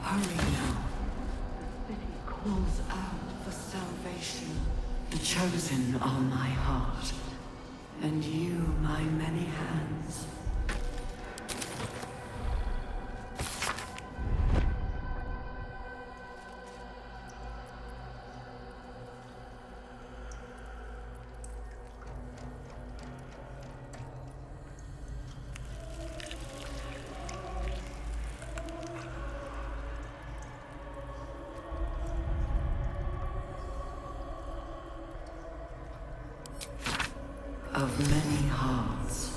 Hurry now. The city calls out for salvation. The chosen are my heart, and you my many hands. Of many hearts,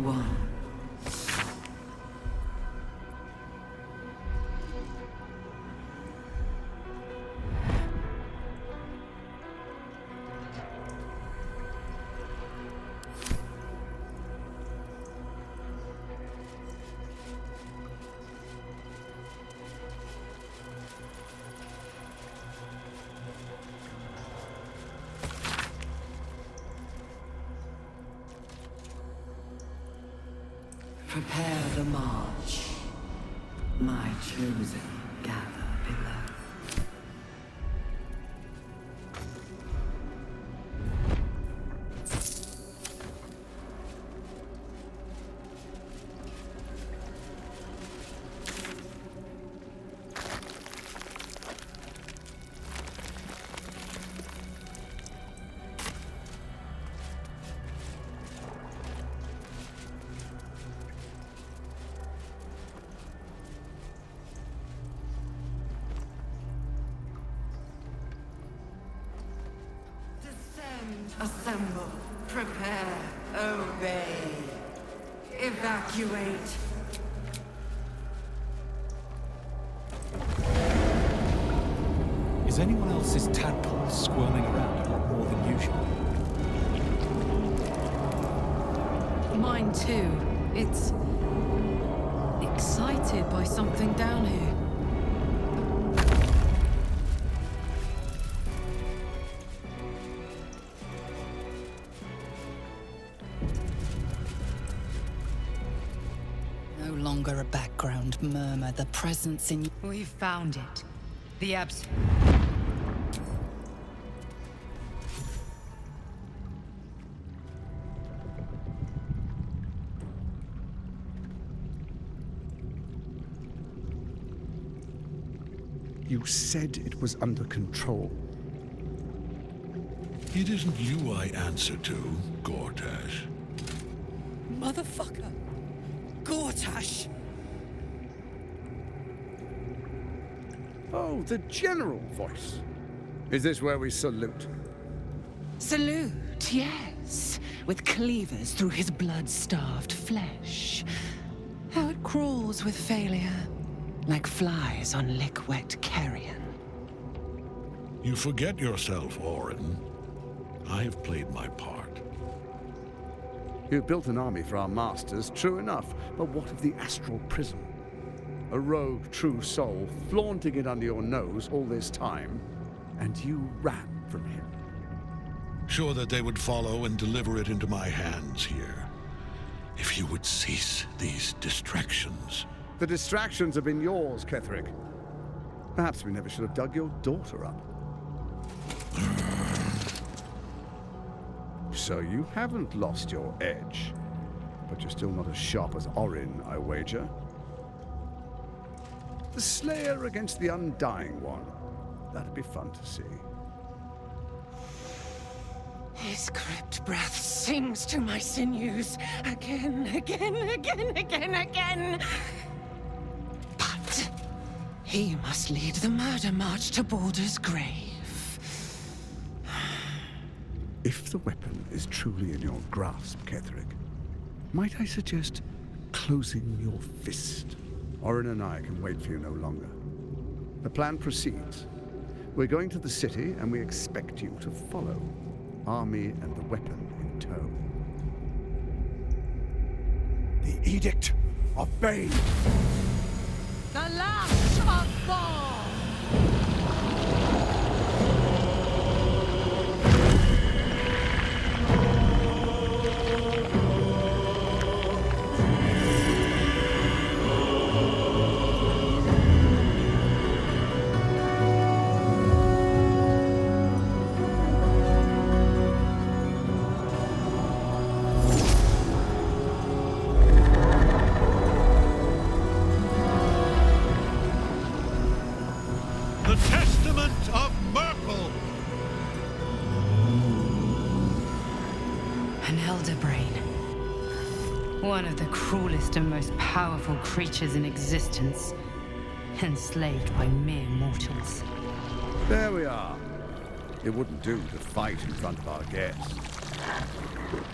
one. Prepare the march. My chosen gather below. Assemble, prepare, obey, evacuate. Is anyone else's tadpole squirming around a lot more than usual? Mine too. It's excited by something down here. No longer a background murmur, the presence in... We've found it. The You said it was under control. It isn't you I answer to, Gortash. Motherfucker! Gortash! Oh, the general voice. Is this where we salute? Salute, yes. With cleavers through his blood-starved flesh. How it crawls with failure. Like flies on lick-wet carrion. You forget yourself, Orin. I have played my part. You built an army for our masters, true enough. But what of the astral prism? A rogue true soul flaunting it under your nose all this time, and you ran from him. Sure that they would follow and deliver it into my hands here. If you would cease these distractions. The distractions have been yours, Ketherick. Perhaps we never should have dug your daughter up. So you haven't lost your edge, but you're still not as sharp as Orin, I wager. The Slayer against the Undying One. That'd be fun to see. His crypt breath sings to my sinews. Again, again, again, again, again. But he must lead the murder march to Baldurs Grave. If the weapon is truly in your grasp, Ketherick, might I suggest closing your fist? Orin and I can wait for you no longer. The plan proceeds. We're going to the city, and we expect you to follow. Army and the weapon in tow. The edict obeyed. The last of all! brain. One of the cruelest and most powerful creatures in existence, enslaved by mere mortals. There we are. It wouldn't do to fight in front of our guests.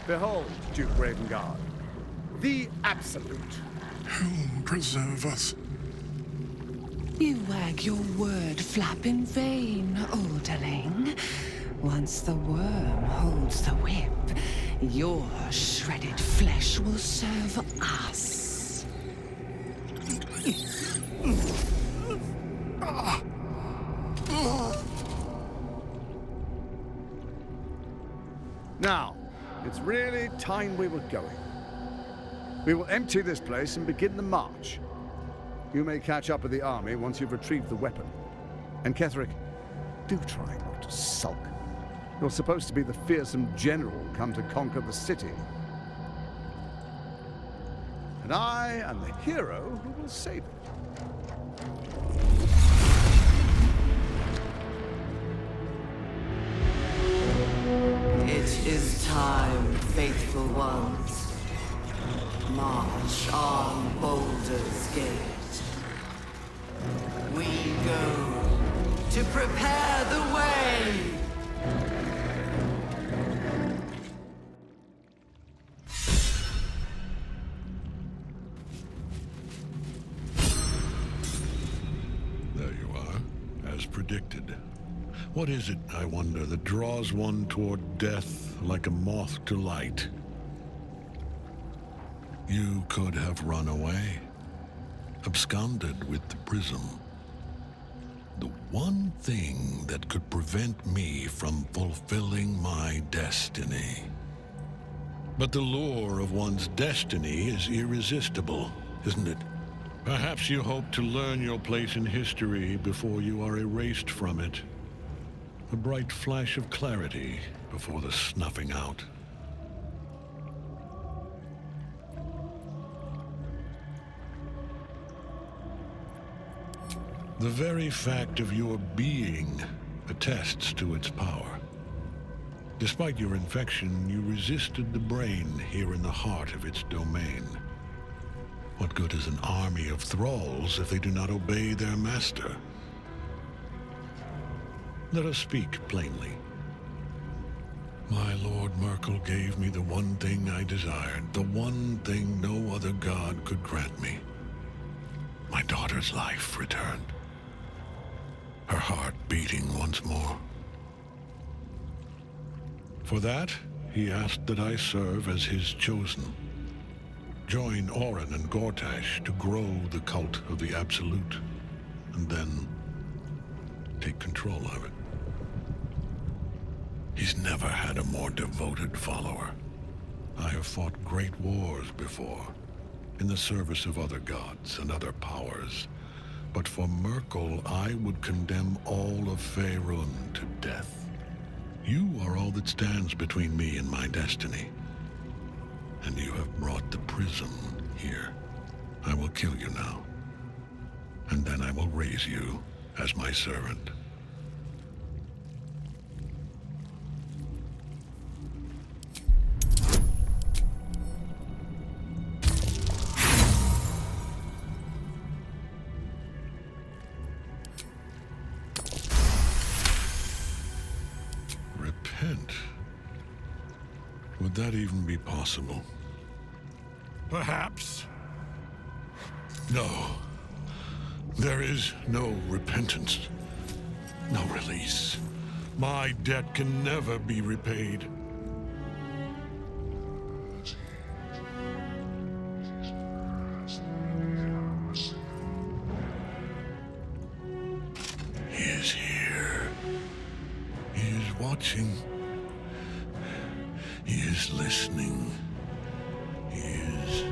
Behold, Duke Ravengard, the Absolute. Whom preserve us? You wag your word flap in vain, olderling. Once the worm holds the whip, your shredded flesh will serve us. Now, it's really time we were going. We will empty this place and begin the march. You may catch up with the army once you've retrieved the weapon. And Ketheric, do try not to sulk. You're supposed to be the fearsome general come to conquer the city. And I am the hero who will save it. It is time, faithful ones. March on Baldurs Gate. We go to prepare the way. There you are, as predicted. What is it, I wonder, that draws one toward death like a moth to light? You could have run away, absconded with the prism. The one thing that could prevent me from fulfilling my destiny. But the lure of one's destiny is irresistible, isn't it? Perhaps you hope to learn your place in history before you are erased from it. A bright flash of clarity before the snuffing out. The very fact of your being attests to its power. Despite your infection, you resisted the brain here in the heart of its domain. What good is an army of thralls if they do not obey their master? Let us speak plainly. My Lord Merkel gave me the one thing I desired, the one thing no other god could grant me. My daughter's life returned. Her heart beating once more. For that, he asked that I serve as his chosen. Join Orin and Gortash to grow the cult of the Absolute, and then take control of it. He's never had a more devoted follower. I have fought great wars before, in the service of other gods and other powers. But for Merkel, I would condemn all of Faerun to death. You are all that stands between me and my destiny. And you have brought the prism here. I will kill you now. And then I will raise you as my servant. Repent? Would that even be possible? Perhaps. No. There is no repentance. No release. My debt can never be repaid. He is here. He is watching. He is listening. He is...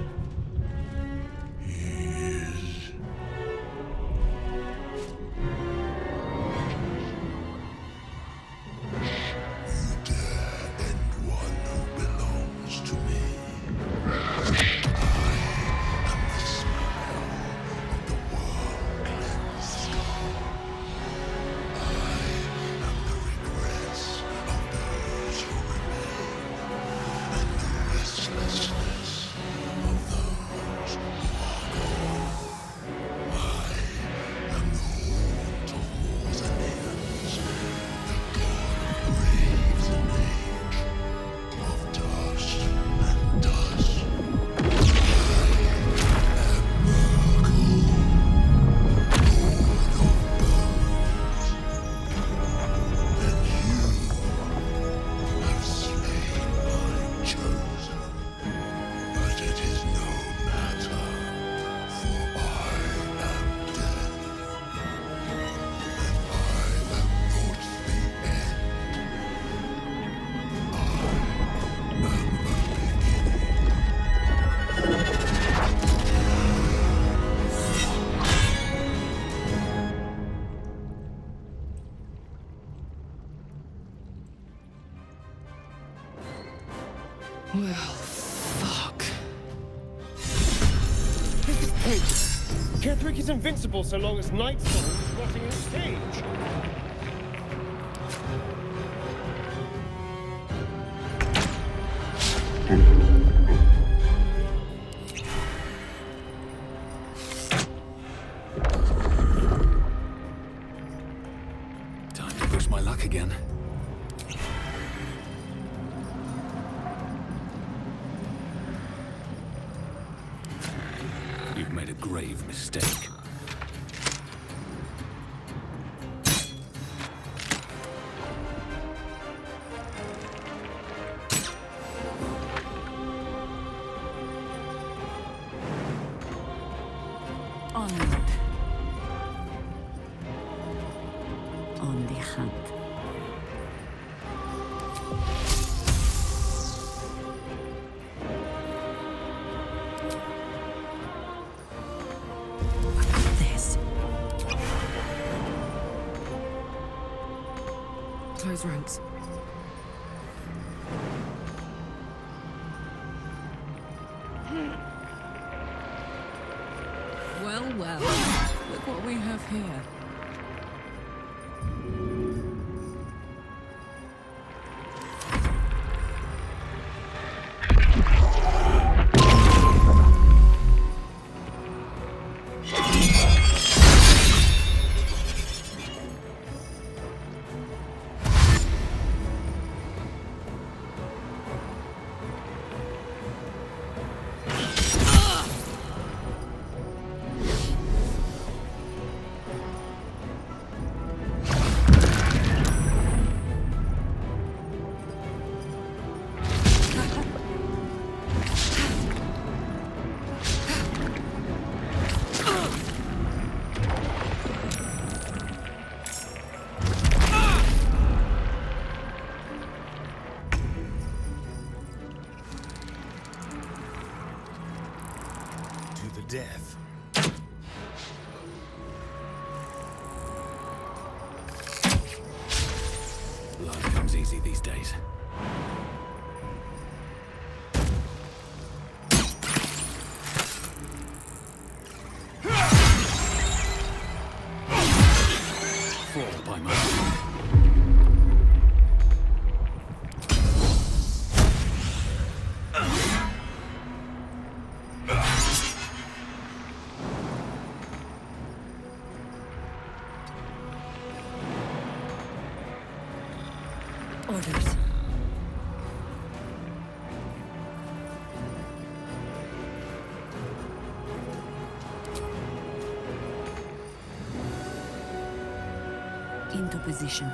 You dare end one who belongs to me. I am the smile of the world cleansed. I am the regrets of those who remain. And the Well, fuck. This is crazy. Ketherick is invincible so long as Night Soul is rotting in its cage. Time to push my luck again. You've made a grave mistake. Onward. On the hunt. This. Close ranks. Well, well. Look what we have here. To the death. Life comes easy these days. Fall by my hand. Orders. Into position.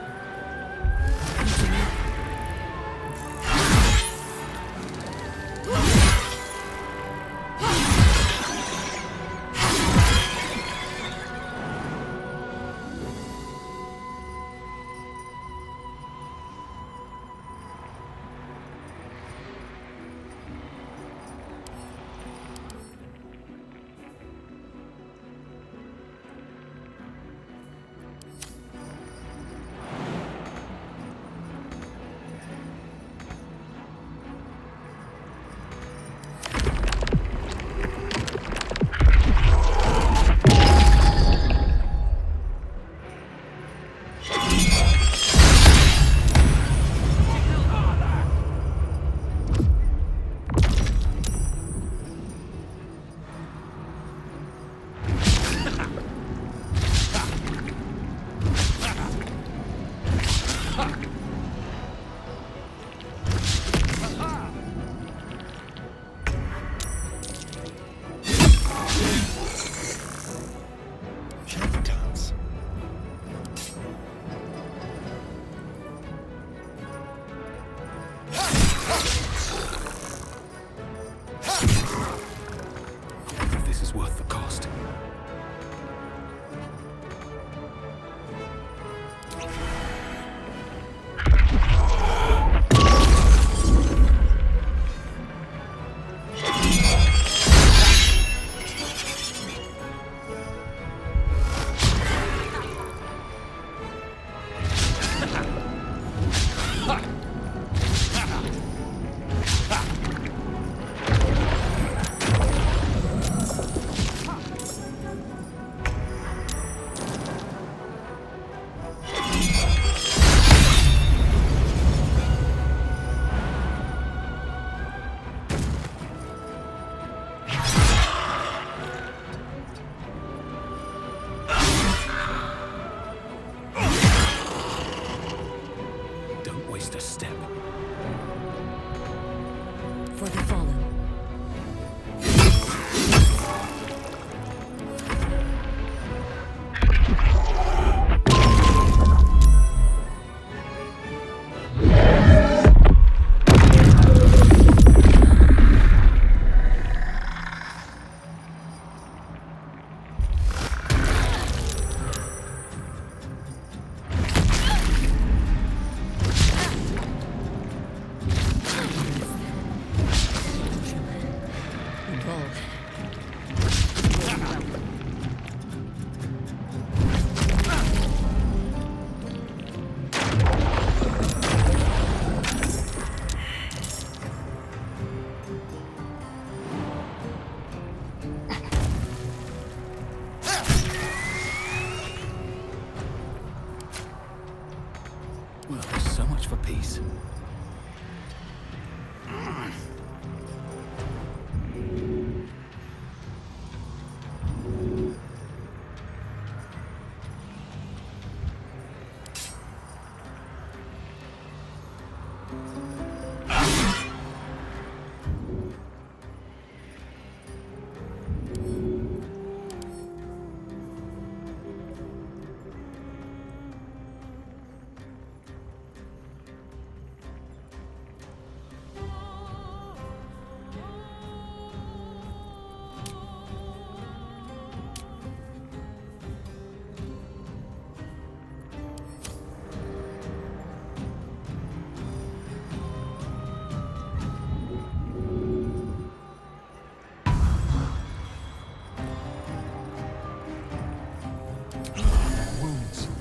for peace.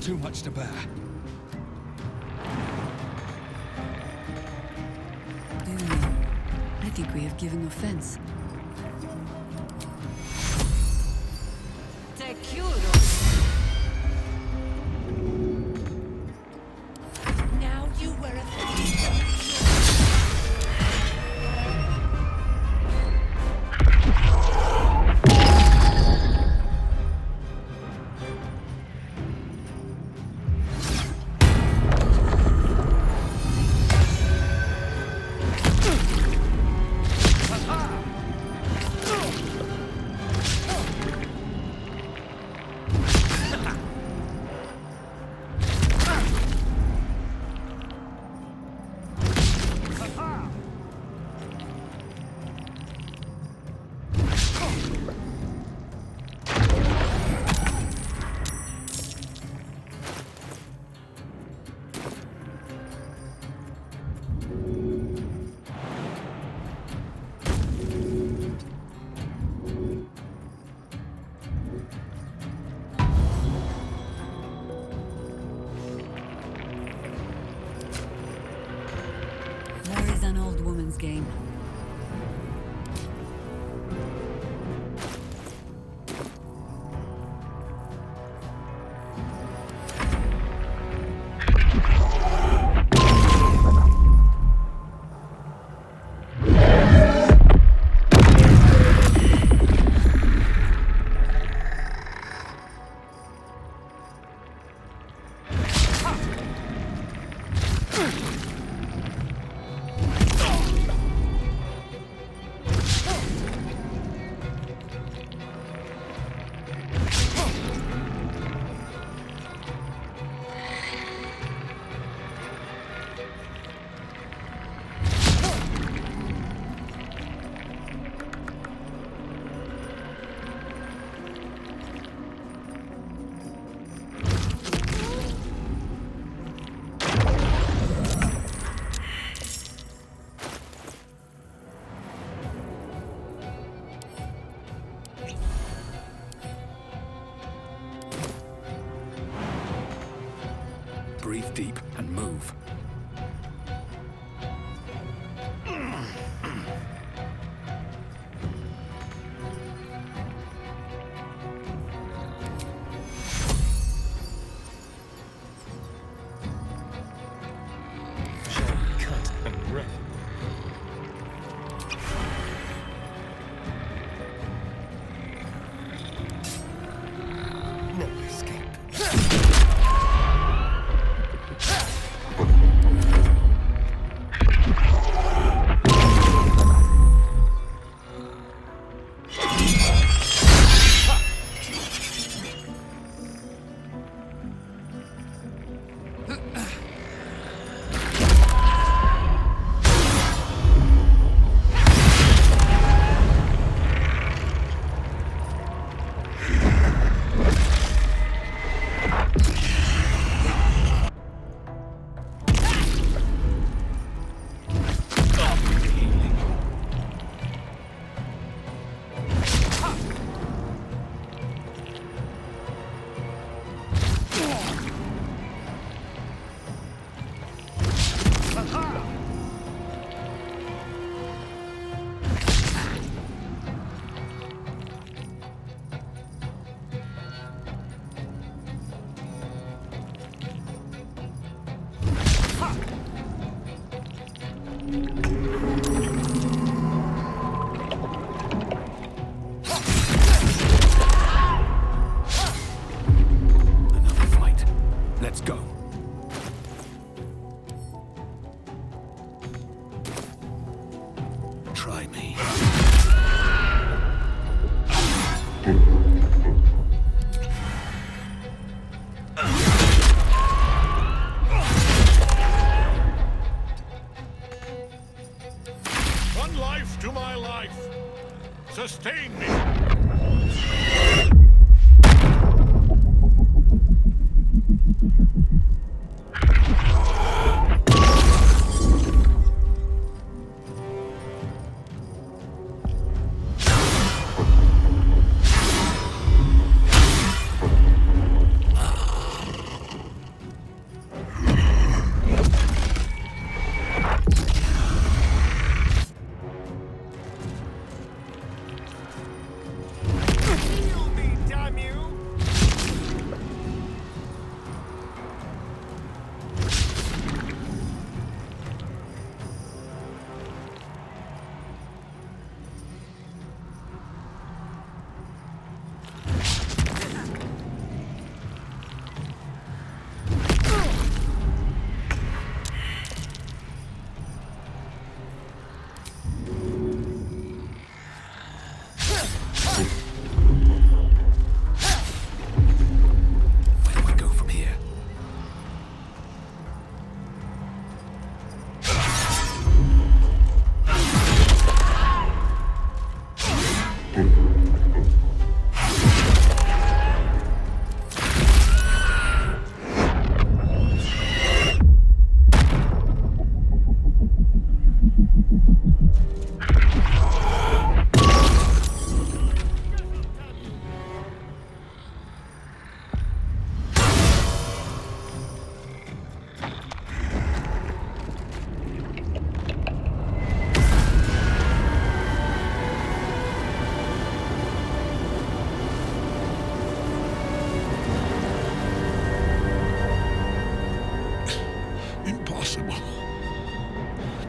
Too much to bear. I think we have given offense. Now you were a War is an old woman's game. Breathe deep and move. Shall we cut and run? No escape. One life to my life. Sustain me.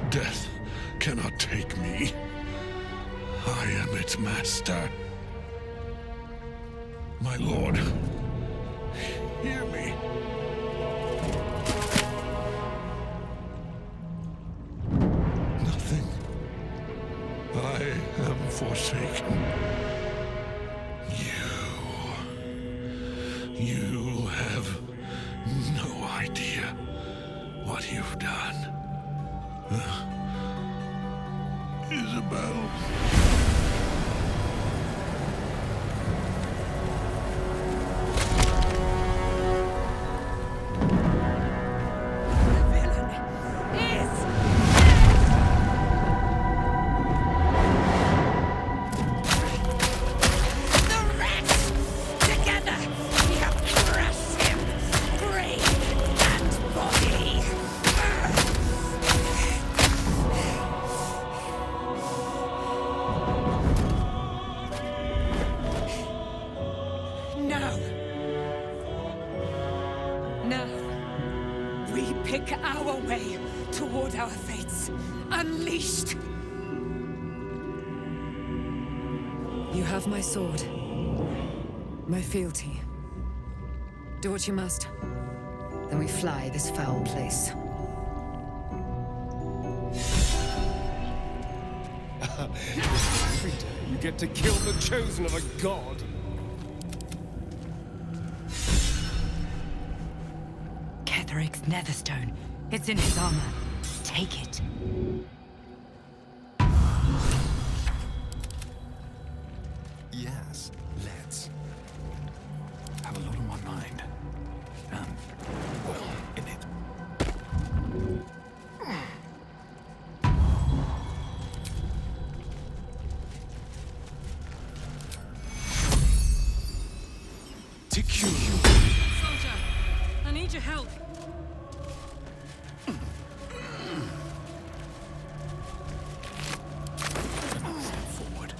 Death cannot take me. I am its master. My lord, hear me. Nothing. I am forsaken. You have no idea what you've done. Isabel. Our way toward our fates. Unleashed! You have my sword. My fealty. Do what you must. Then we fly this foul place. Every day you get to kill the chosen of a god. Ketheric's netherstone. It's in his armor. Take it. Yes, let's. Have a lot on my mind. And, well, in it. Soldier, I need your help. Forward.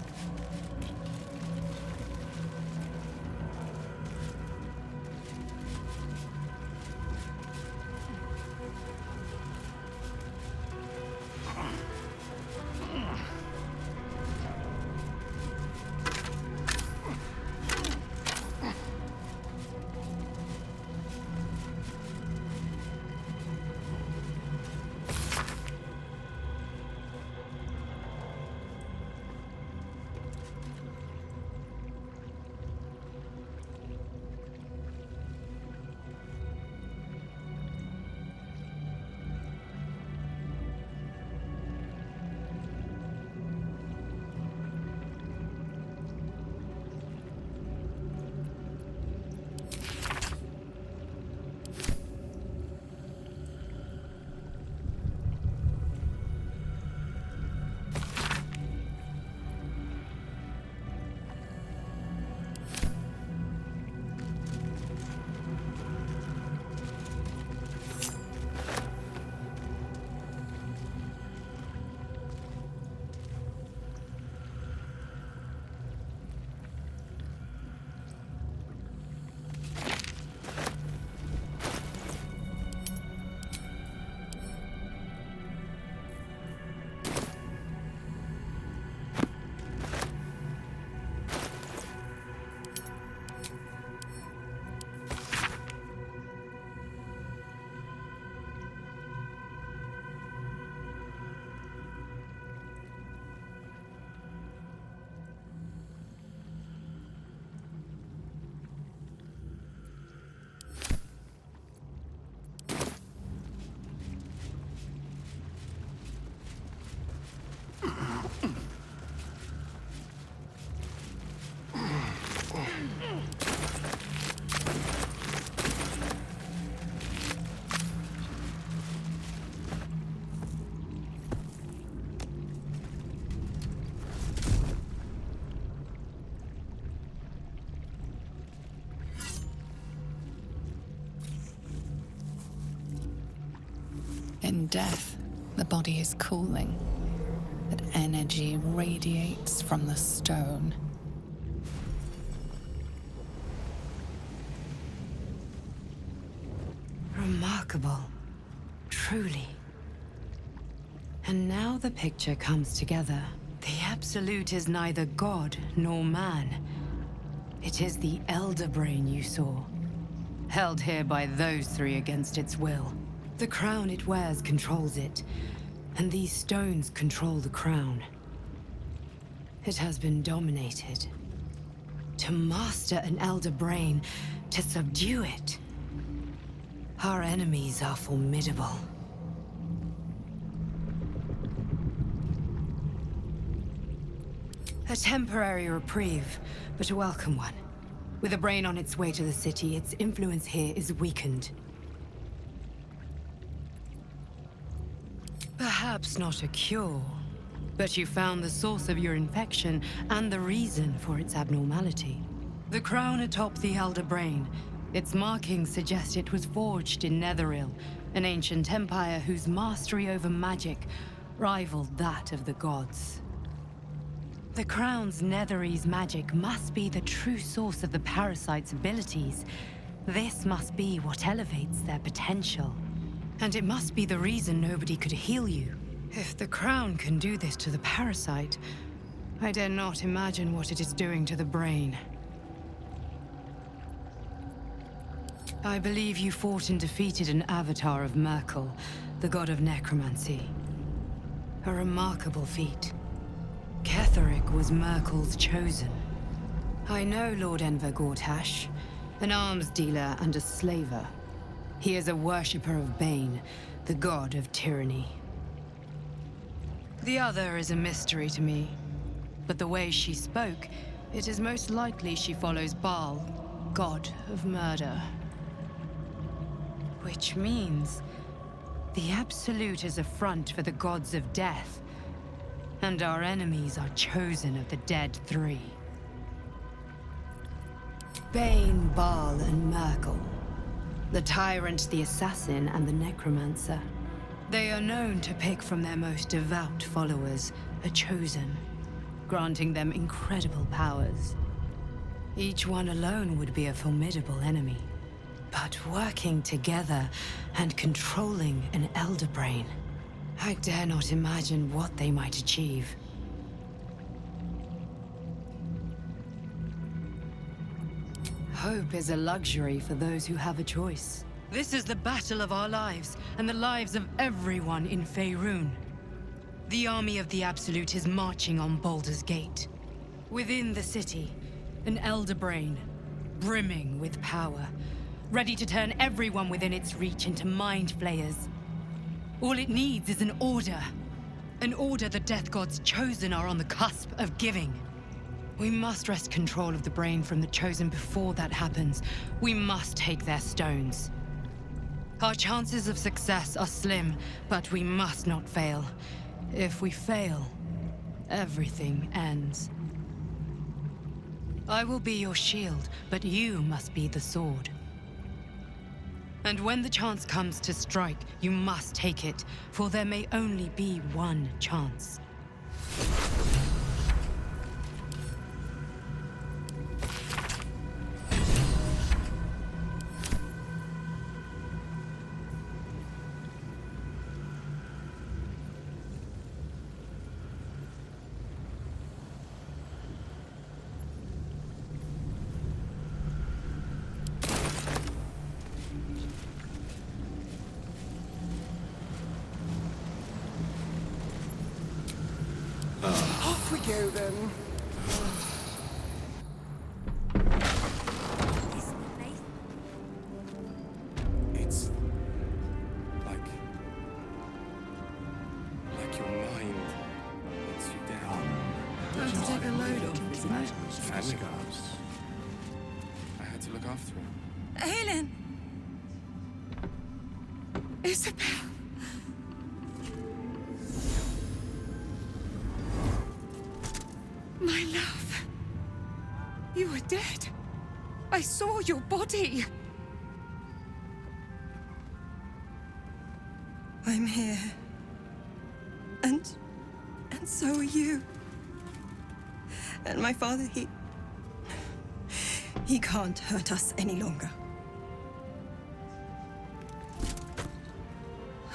In death, the body is cooling, but energy radiates from the stone. Remarkable. Truly. And now the picture comes together. The Absolute is neither god nor man. It is the Elder Brain you saw, held here by those three against its will. The crown it wears controls it, and these stones control the crown. It has been dominated. To master an Elder Brain, to subdue it. Our enemies are formidable. A temporary reprieve, but a welcome one. With a brain on its way to the city, its influence here is weakened. Perhaps not a cure, but you found the source of your infection and the reason for its abnormality. The crown atop the Elder Brain. Its markings suggest it was forged in Netheril, an ancient empire whose mastery over magic rivaled that of the gods. The crown's Netherese magic must be the true source of the parasite's abilities. This must be what elevates their potential. And it must be the reason nobody could heal you. If the crown can do this to the parasite, I dare not imagine what it is doing to the brain. I believe you fought and defeated an avatar of Merkel, the god of necromancy. A remarkable feat. Ketheric was Merkel's chosen. I know Lord Enver Gortash, an arms dealer and a slaver. He is a worshipper of Bane, the god of tyranny. The other is a mystery to me, but the way she spoke, it is most likely she follows Baal, god of murder. Which means the Absolute is a front for the gods of death, and our enemies are chosen of the dead three. Bane, Baal, and Merkel. The tyrant, the assassin, and the necromancer. They are known to pick from their most devout followers a chosen, granting them incredible powers. Each one alone would be a formidable enemy. But working together and controlling an Elder Brain, I dare not imagine what they might achieve. Hope is a luxury for those who have a choice. This is the battle of our lives, and the lives of everyone in Faerun. The army of the Absolute is marching on Baldurs Gate. Within the city, an Elder Brain, brimming with power, ready to turn everyone within its reach into mind flayers. All it needs is an order. An order the Death Gods chosen are on the cusp of giving. We must wrest control of the brain from the chosen before that happens. We must take their stones. Our chances of success are slim, but we must not fail. If we fail, everything ends. I will be your shield, but you must be the sword. And when the chance comes to strike, you must take it, for there may only be one chance. Off we go then. It's like your mind lets you down. Time to take a load off, isn't it? Family goes. I had to look after him. Helen! Isabel! My love. You were dead. I saw your body. I'm here. And so are you. And my father, he can't hurt us any longer.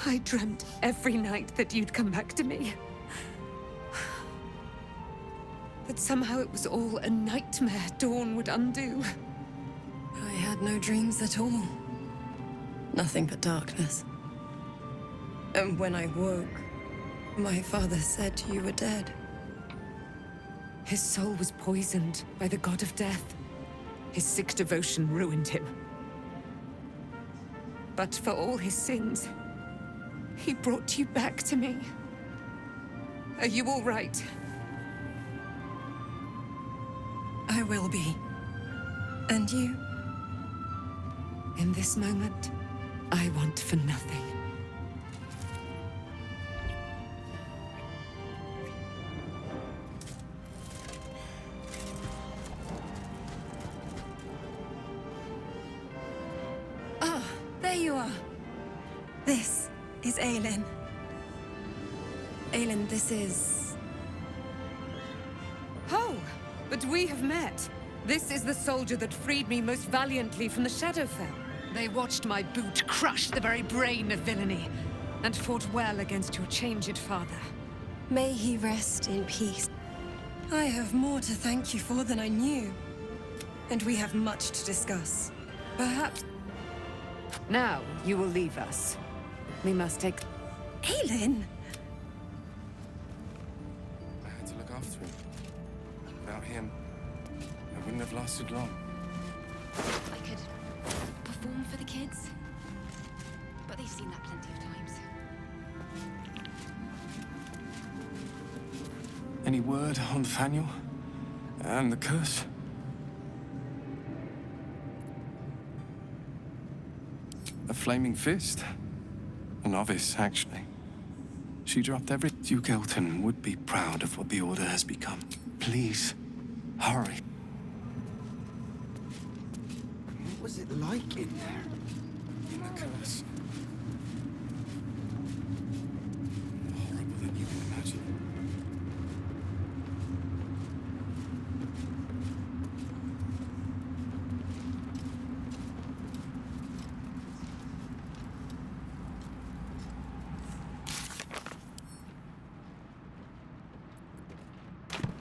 I dreamt every night that you'd come back to me. But somehow it was all a nightmare Dawn would undo. I had no dreams at all. Nothing but darkness. And when I woke, my father said you were dead. His soul was poisoned by the god of death. His sick devotion ruined him. But for all his sins, he brought you back to me. Are you all right? I will be. And you? In this moment, I want for nothing. Ah, there you are. This is Aelin. Aelin, this is... Oh, but we have met. This is the soldier that freed me most valiantly from the Shadowfell. They watched my boot crush the very brain of villainy, and fought well against your changed father. May he rest in peace. I have more to thank you for than I knew. And we have much to discuss. Perhaps... Now, you will leave us. We must take... Aelin! I had to look after him. Without him, I wouldn't have lasted long. I could perform for the kids, but they've seen that plenty of times. Any word on Nathaniel? And the curse? A flaming fist? A novice, actually. She dropped every... Duke Elton would be proud of what the Order has become. Please, hurry. What was it like in there? In the curse. More horrible than you can imagine.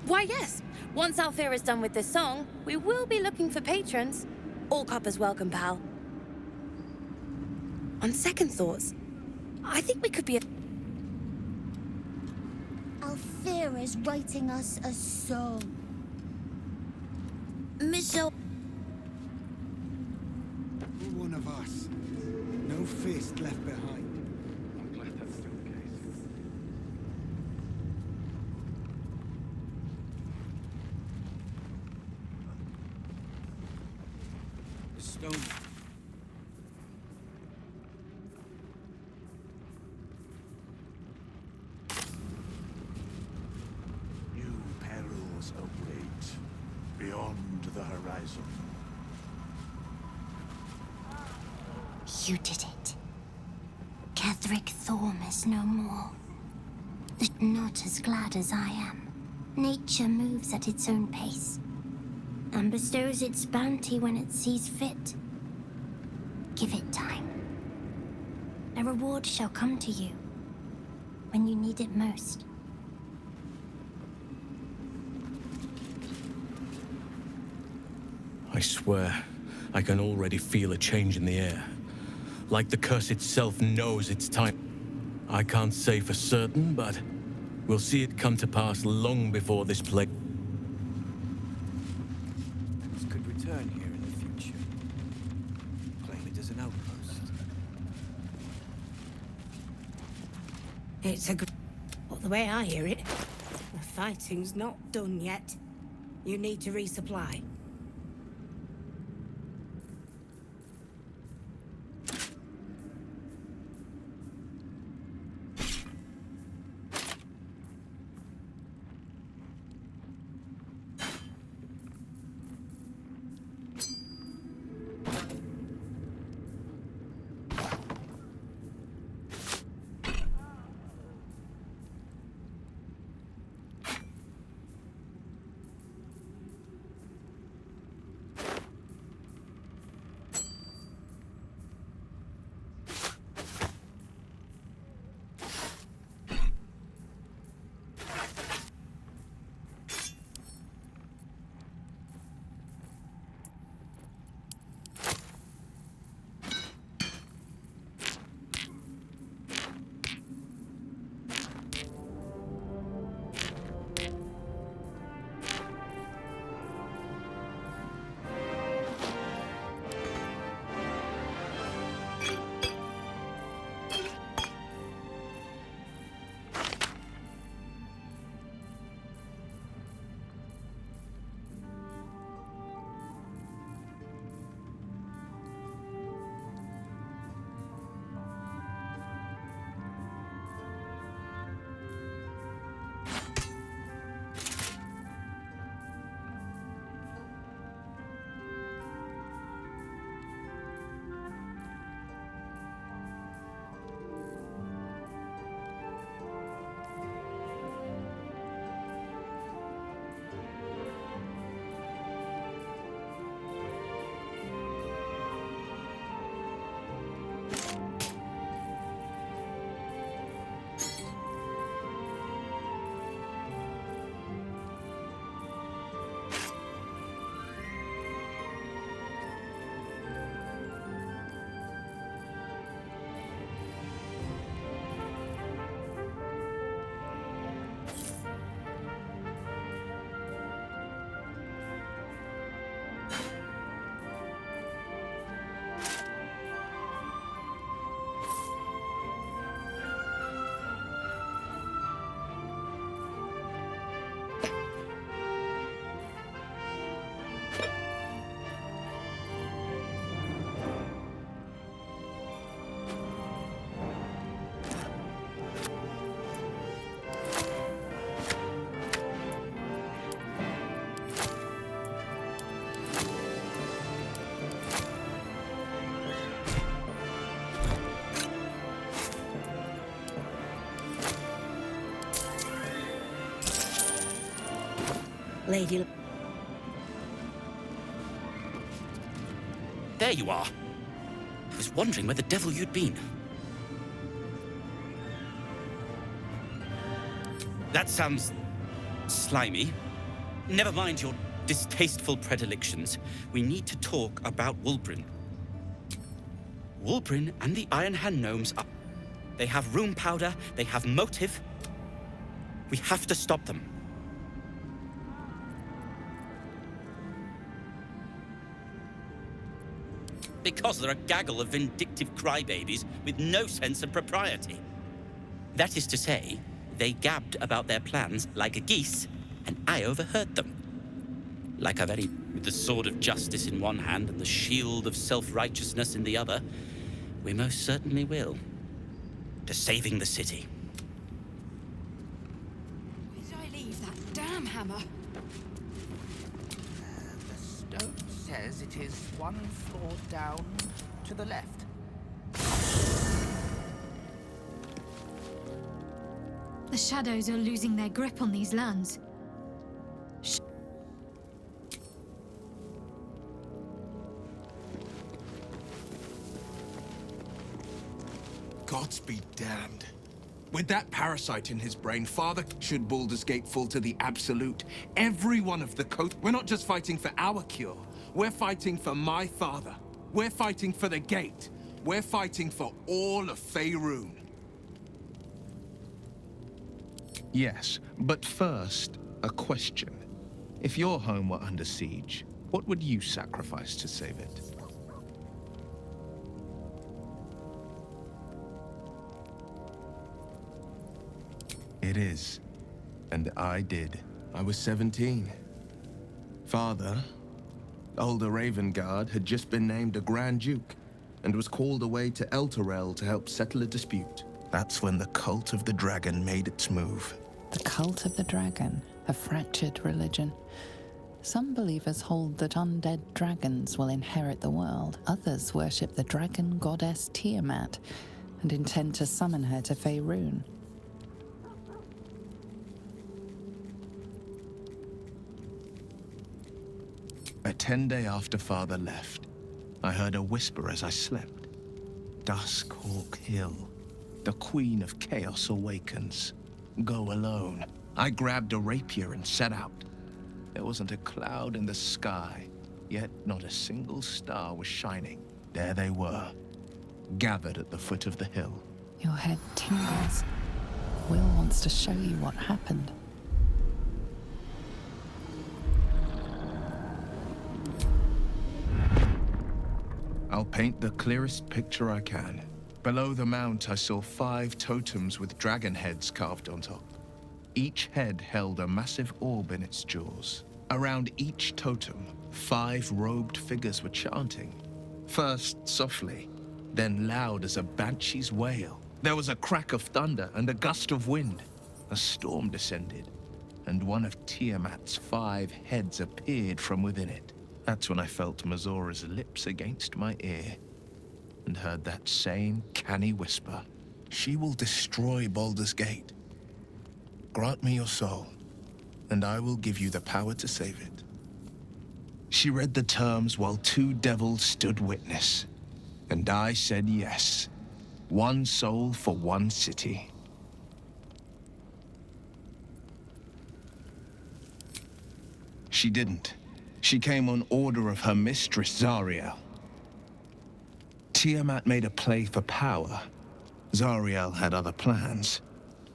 Why, yes. Once Althea is done with this song, we will be looking for patrons. All coppers welcome, pal. On second thoughts, I think we could be a... Althea is writing us a song. Michelle... One of us. No fist left behind. I'm glad that's still the case. Stone. New perils await beyond the horizon. You did it. Ketheric Thorm is no more. But not as glad as I am. Nature moves at its own pace, and bestows its bounty when it sees fit. Give it time. A reward shall come to you when you need it most. I swear, I can already feel a change in the air. Like the curse itself knows its time. I can't say for certain, but we'll see it come to pass long before this plague. Could return here in the future. Claim it as an outpost. It's a good... Well, the way I hear it, the fighting's not done yet. You need to resupply. Lady... There you are. I was wondering where the devil you'd been. That sounds slimy. Never mind your distasteful predilections. We need to talk about Wulbren. Wulbren and the Iron Hand gnomes are... They have rune powder, they have motive. We have to stop them. Because they're a gaggle of vindictive crybabies with no sense of propriety. That is to say, they gabbed about their plans like geese, and I overheard them. Like a very... with the sword of justice in one hand and the shield of self-righteousness in the other, we most certainly will. To saving the city. Where did I leave that damn hammer? The stone says it is one floor down to the left. The shadows are losing their grip on these lands. Gods be damned. With that parasite in his brain, Father, should Baldurs Gate fall to the Absolute, every one of the coast... We're not just fighting for our cure. We're fighting for my father. We're fighting for the Gate. We're fighting for all of Faerun. Yes, but first, a question. If your home were under siege, what would you sacrifice to save it? It is. And I did. I was 17. Father, older Ravengard, had just been named a Grand Duke and was called away to Elturel to help settle a dispute. That's when the cult of the dragon made its move. The cult of the dragon, a fractured religion. Some believers hold that undead dragons will inherit the world. Others worship the dragon goddess Tiamat and intend to summon her to Faerun. A 10-day after Father left, I heard a whisper as I slept. Duskhawk Hill. The Queen of Chaos awakens. Go alone. I grabbed a rapier and set out. There wasn't a cloud in the sky, yet not a single star was shining. There they were, gathered at the foot of the hill. Your head tingles. Will wants to show you what happened. I'll paint the clearest picture I can. Below the mount, I saw 5 totems with dragon heads carved on top. Each head held a massive orb in its jaws. Around each totem, 5 robed figures were chanting. First softly, then loud as a banshee's wail. There was a crack of thunder and a gust of wind. A storm descended, and one of Tiamat's 5 heads appeared from within it. That's when I felt Mazora's lips against my ear and heard that same canny whisper. She will destroy Baldur's Gate. Grant me your soul, and I will give you the power to save it. She read the terms while 2 devils stood witness, and I said yes. 1 soul for 1 city. She didn't. She came on order of her mistress, Zariel. Tiamat made a play for power. Zariel had other plans.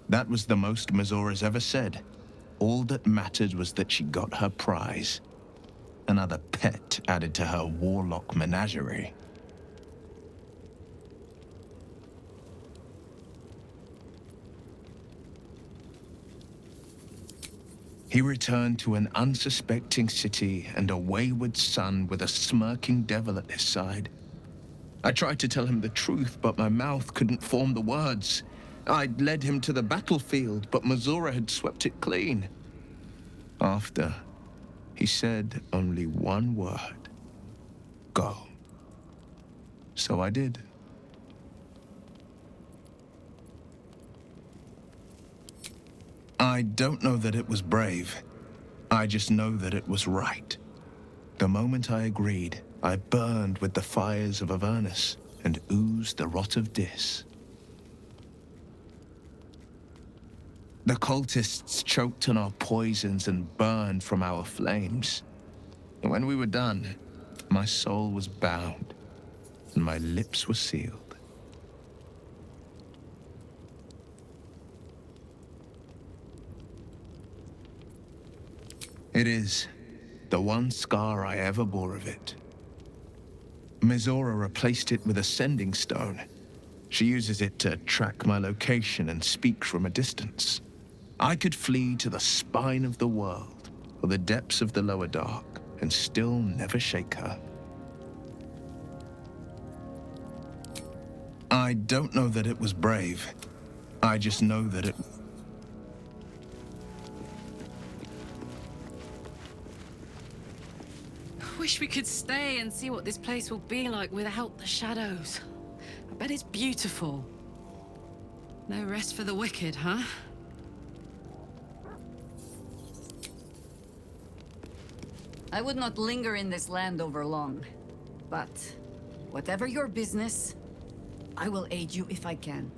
That was the most Mazora's ever said. All that mattered was that she got her prize. Another pet added to her warlock menagerie. He returned to an unsuspecting city and a wayward son with a smirking devil at his side. I tried to tell him the truth, but my mouth couldn't form the words. I'd led him to the battlefield, but Mazora had swept it clean. After, he said only 1 word. Go. So I did. I don't know that it was brave. I just know that it was right. The moment I agreed, I burned with the fires of Avernus and oozed the rot of Dis. The cultists choked on our poisons and burned from our flames. And when we were done, my soul was bound and my lips were sealed. It is the one scar I ever bore of it. Mizora replaced it with a sending stone. She uses it to track my location and speak from a distance. I could flee to the spine of the world or the depths of the lower dark and still never shake her. I don't know that it was brave. I just know that it... Wish we could stay and see what this place will be like without the shadows. I bet it's beautiful. No rest for the wicked, huh? I would not linger in this land over long. But whatever your business, I will aid you if I can.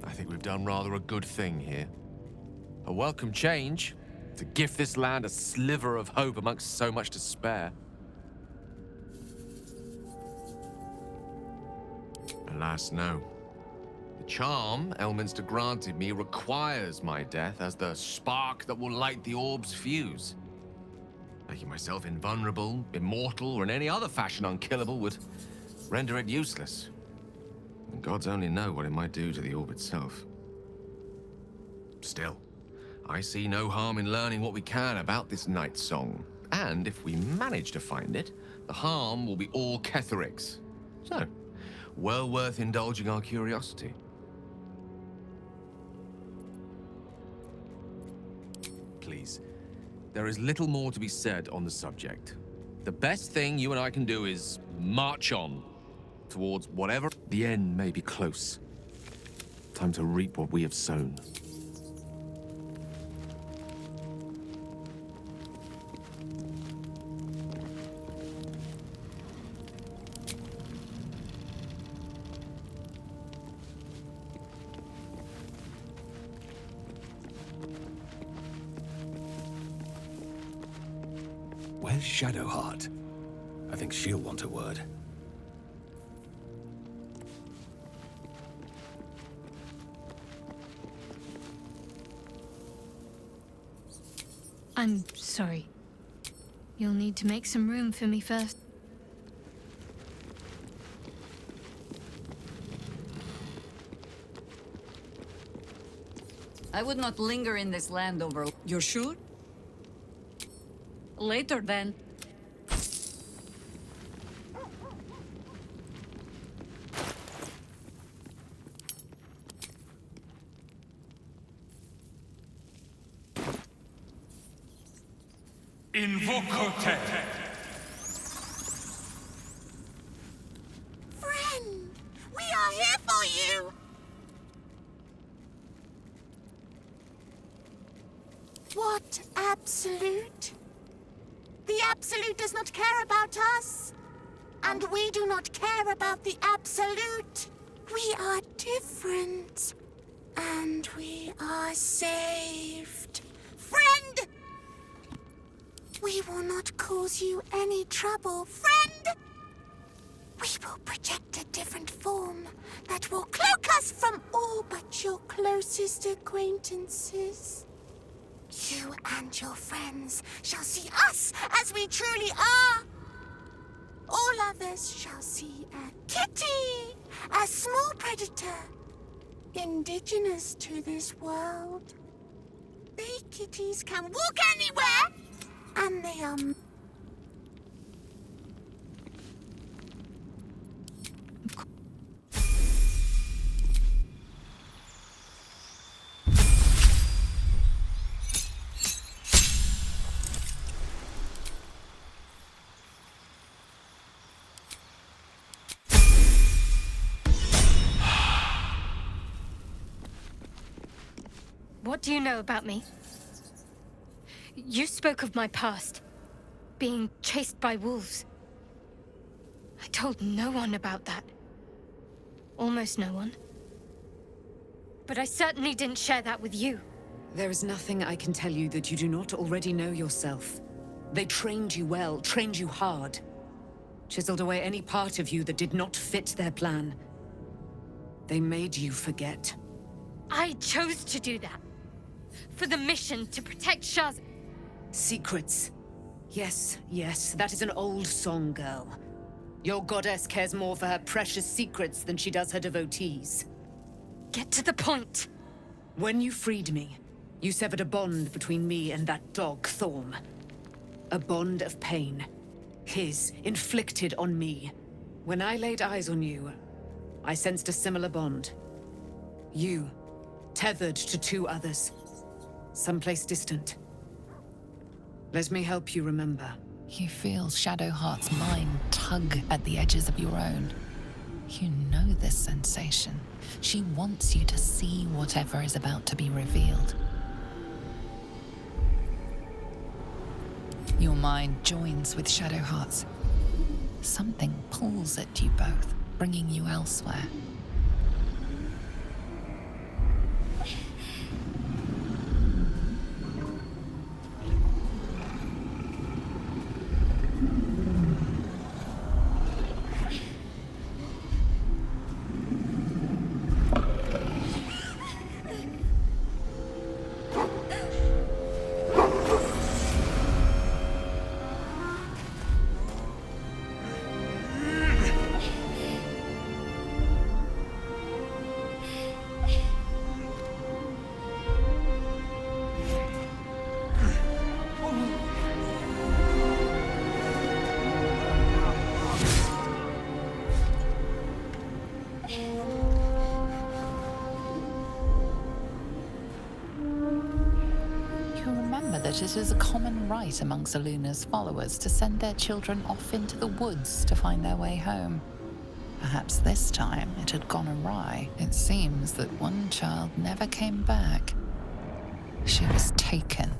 I think we've done rather a good thing here. A welcome change to gift this land a sliver of hope amongst so much despair. Alas, no. The charm Elminster granted me requires my death as the spark that will light the orb's fuse. Making myself invulnerable, immortal, or in any other fashion unkillable would render it useless. And gods only know what it might do to the orb itself. Still, I see no harm in learning what we can about this night song. And if we manage to find it, the harm will be all Ketheric's. So, well worth indulging our curiosity. Please, there is little more to be said on the subject. The best thing you and I can do is march on towards whatever. The end may be close. Time to reap what we have sown. Where's Shadowheart? I think she'll want a word. I'm sorry. You'll need to make some room for me first. I would not linger in this land over... You're sure? Later, then. Invocote! Friend, we are here for you! What Absolute? The Absolute does not care about us. And we do not care about the Absolute. We are different. And we are saved. Friend! We will not cause you any trouble, friend! We will project a different form that will cloak us from all but your closest acquaintances. You and your friends shall see us as we truly are. All others shall see a kitty, a small predator, indigenous to this world. They kitties can walk anywhere, and they are... What do you know about me? You spoke of my past. Being chased by wolves. I told no one about that. Almost no one. But I certainly didn't share that with you. There is nothing I can tell you that you do not already know yourself. They trained you well, trained you hard. Chiseled away any part of you that did not fit their plan. They made you forget. I chose to do that. For the mission to protect Shaz. Secrets. Yes, yes, that is an old song, girl. Your goddess cares more for her precious secrets than she does her devotees. Get to the point. When you freed me, you severed a bond between me and that dog, Thorm. A bond of pain. His, inflicted on me. When I laid eyes on you, I sensed a similar bond. You, tethered to two others. Someplace distant. Let me help you remember. You feel Shadowheart's mind tug at the edges of your own. You know this sensation. She wants you to see whatever is about to be revealed. Your mind joins with Shadowheart's. Something pulls at you both, bringing you elsewhere. It is a common rite among Zeluna's followers to send their children off into the woods to find their way home. Perhaps this time it had gone awry. It seems that one child never came back. She was taken.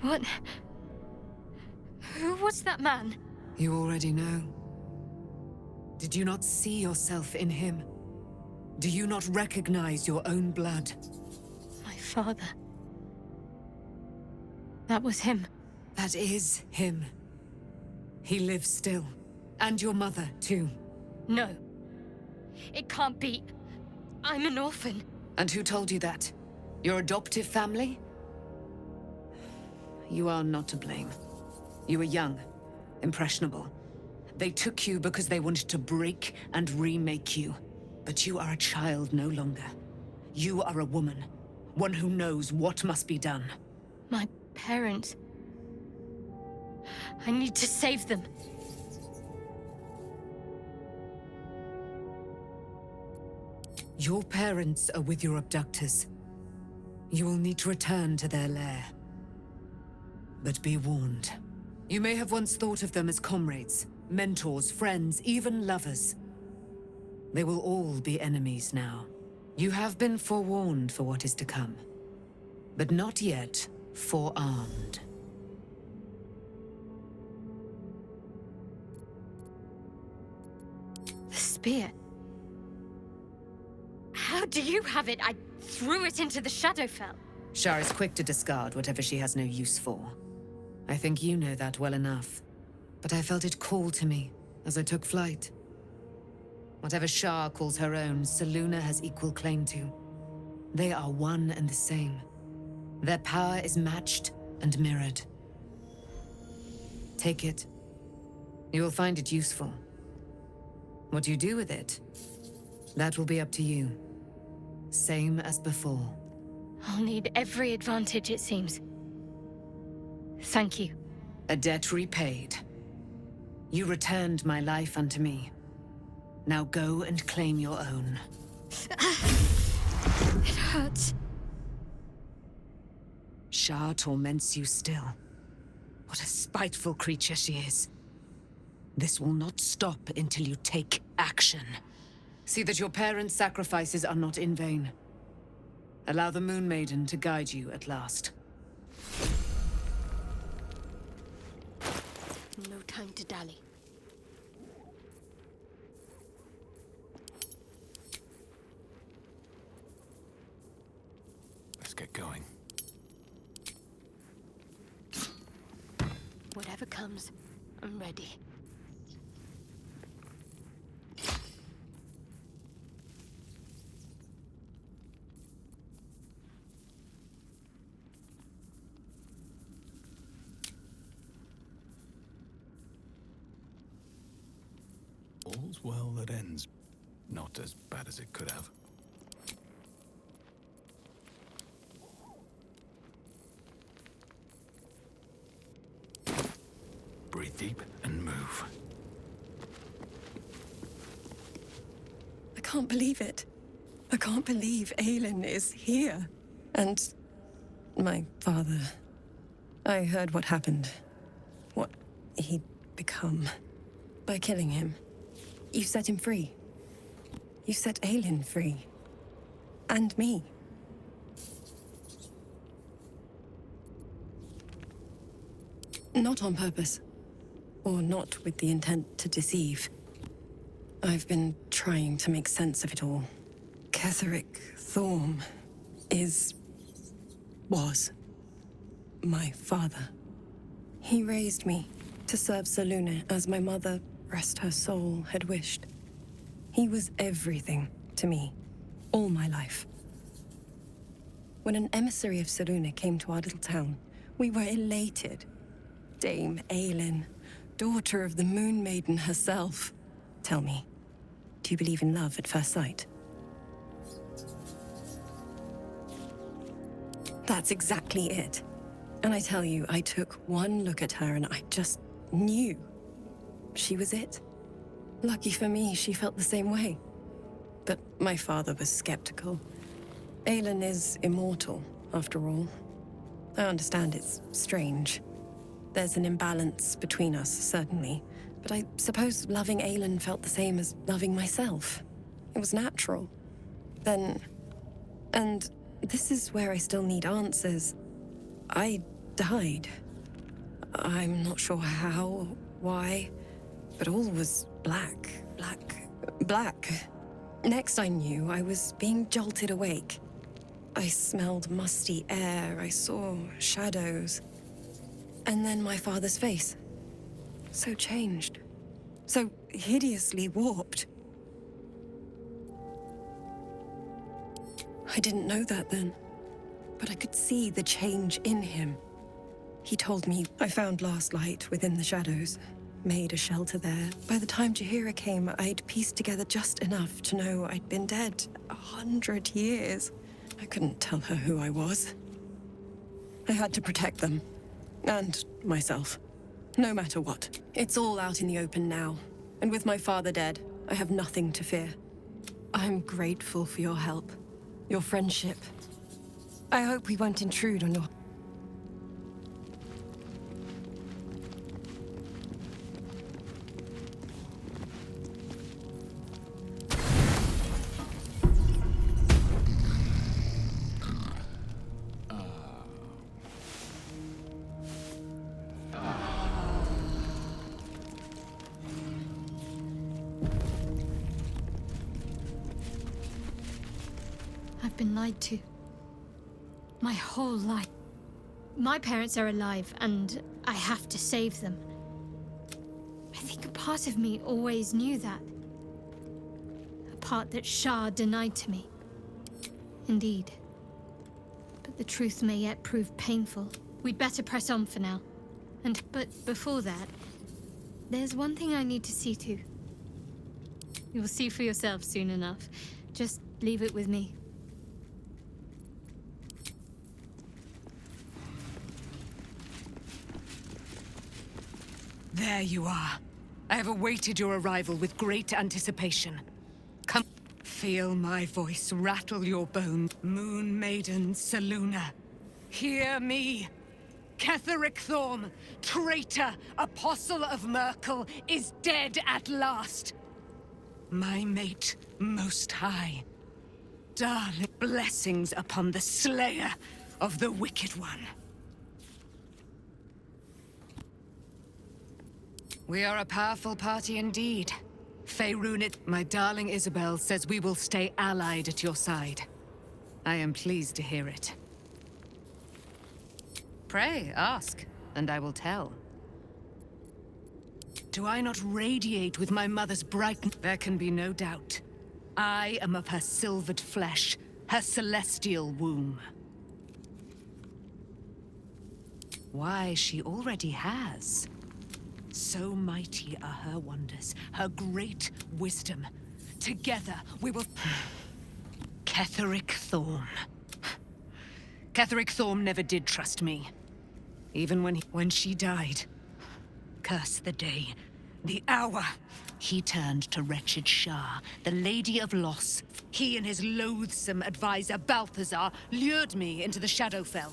What? Who was that man? You already know. Did you not see yourself in him? Do you not recognize your own blood? My father. That was him. That is him. He lives still. And your mother, too. No. It can't be. I'm an orphan. And who told you that? Your adoptive family? You are not to blame. You were young, impressionable. They took you because they wanted to break and remake you. But you are a child no longer. You are a woman. One who knows what must be done. My parents. I need to save them. Your parents are with your abductors. You will need to return to their lair. But be warned. You may have once thought of them as comrades, mentors, friends, even lovers. They will all be enemies now. You have been forewarned for what is to come. But not yet forearmed. The spear. How do you have it? I threw it into the Shadowfell. Shar is quick to discard whatever she has no use for. I think you know that well enough. But I felt it call to me as I took flight. Whatever Shar calls her own, Selûne has equal claim to. They are one and the same. Their power is matched and mirrored. Take it. You will find it useful. What you do with it, that will be up to you. Same as before. I'll need every advantage, it seems. Thank you. A debt repaid. You returned my life unto me. Now go and claim your own. It hurts. Shar torments you still. What a spiteful creature she is. This will not stop until you take action. See that your parents' sacrifices are not in vain. Allow the Moon Maiden to guide you at last. No time to dally. Let's get going. Whatever comes, I'm ready. All's well that ends. Not as bad as it could have. Breathe deep and move. I can't believe it. I can't believe Aelin is here. And my father. I heard what happened. What he'd become. By killing him. You set him free. You set Aelin free. And me. Not on purpose. Or not with the intent to deceive. I've been trying to make sense of it all. Ketheric Thorm was my father. He raised me to serve Selûne as my mother, rest her soul, had wished. He was everything to me, all my life. When an emissary of Selûne came to our little town, we were elated. Dame Aelin, daughter of the Moon Maiden herself. Tell me, do you believe in love at first sight? That's exactly it. And I tell you, I took one look at her and I just knew. She was it. Lucky for me, she felt the same way. But my father was skeptical. Aelin is immortal, after all. I understand it's strange. There's an imbalance between us, certainly. But I suppose loving Aelin felt the same as loving myself. It was natural. And this is where I still need answers. I died. I'm not sure how, why, but all was black. Next I knew, I was being jolted awake. I smelled musty air, I saw shadows. And then my father's face. So changed. So hideously warped. I didn't know that then, but I could see the change in him. He told me I found last light within the shadows, made a shelter there. By the time Jaheira came, I'd pieced together just enough to know I'd been dead 100 years. I couldn't tell her who I was. I had to protect them. And myself. No matter what. It's all out in the open now. And with my father dead, I have nothing to fear. I'm grateful for your help. Your friendship. I hope we won't intrude on your... I've been lied to. My whole life. My parents are alive, and I have to save them. I think a part of me always knew that. A part that Shah denied to me. Indeed. But the truth may yet prove painful. We'd better press on for now. But before that, there's one thing I need to see to. You'll see for yourself soon enough. Just leave it with me. There you are. I have awaited your arrival with great anticipation. Come, feel my voice rattle your bones. Moon Maiden Selûne, hear me. Ketheric Thorm, traitor, apostle of Myrkul, is dead at last. My mate, Most High. Darling, blessings upon the slayer of the Wicked One. We are a powerful party indeed. Faerun, my darling Isabel, says we will stay allied at your side. I am pleased to hear it. Pray, ask, and I will tell. Do I not radiate with my mother's brightness? There can be no doubt. I am of her silvered flesh, her celestial womb. Why, she already has. So mighty are her wonders, her great wisdom. Together, we will... Ketheric Thorm. Ketheric Thorm never did trust me. Even when she died. Curse the day, the hour. He turned to wretched Shah, the Lady of Loss. He and his loathsome advisor, Balthazar, lured me into the Shadowfell.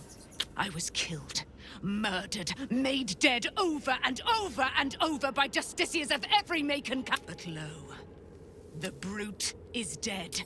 I was killed. Murdered, made dead over and over and over by justiciars of every make and But lo, the brute is dead.